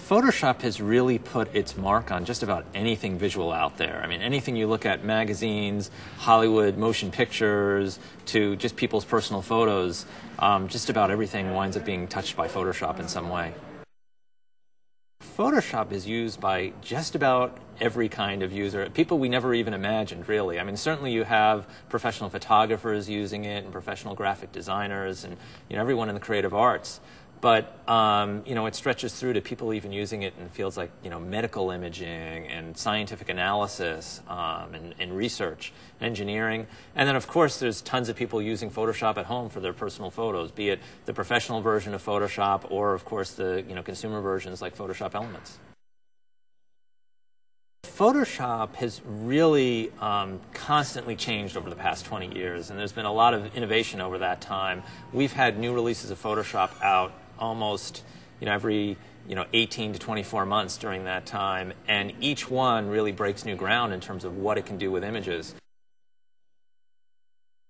Photoshop has really put its mark on just about anything visual out there. I mean, anything you look at, magazines, Hollywood, motion pictures, to just people's personal photos, just about everything winds up being touched by Photoshop in some way. Photoshop is used by just about every kind of user, people we never even imagined, really. I mean, certainly you have professional photographers using it and professional graphic designers and everyone in the creative arts. But it stretches through to people even using it in fields like medical imaging and scientific analysis and research, engineering, and then of course there's tons of people using Photoshop at home for their personal photos, be it the professional version of Photoshop or of course the consumer versions like Photoshop Elements. Photoshop has really constantly changed over the past 20 years, and there's been a lot of innovation over that time. We've had new releases of Photoshop out almost every 18 to 24 months during that time, and each one really breaks new ground in terms of what it can do with images.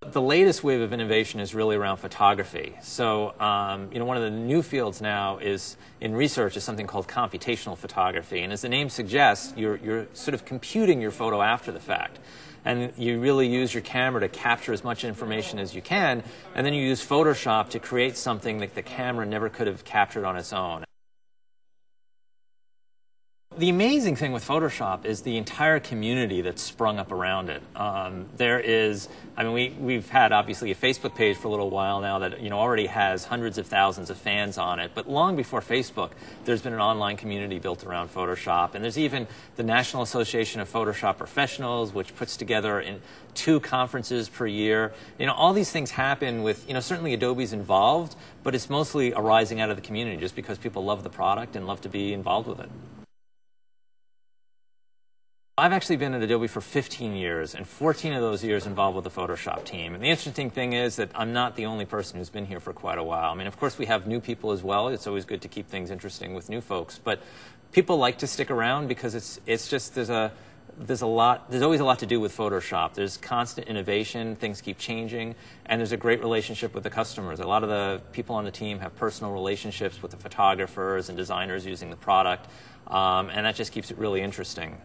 The latest wave of innovation is really around photography. So, one of the new fields now is in research is something called computational photography. And as the name suggests, you're sort of computing your photo after the fact. And you really use your camera to capture as much information as you can, and then you use Photoshop to create something that the camera never could have captured on its own. The amazing thing with Photoshop is the entire community that's sprung up around it. We've had obviously a Facebook page for a little while now that already has hundreds of thousands of fans on it. But long before Facebook, there's been an online community built around Photoshop, and there's even the National Association of Photoshop Professionals, which puts together 2 conferences per year. All these things happen with certainly Adobe's involved, but it's mostly arising out of the community just because people love the product and love to be involved with it. I've actually been at Adobe for 15 years, and 14 of those years involved with the Photoshop team. And the interesting thing is that I'm not the only person who's been here for quite a while. I mean, of course, we have new people as well. It's always good to keep things interesting with new folks. But people like to stick around because it's just there's always a lot to do with Photoshop. There's constant innovation, things keep changing, and there's a great relationship with the customers. A lot of the people on the team have personal relationships with the photographers and designers using the product, and that just keeps it really interesting.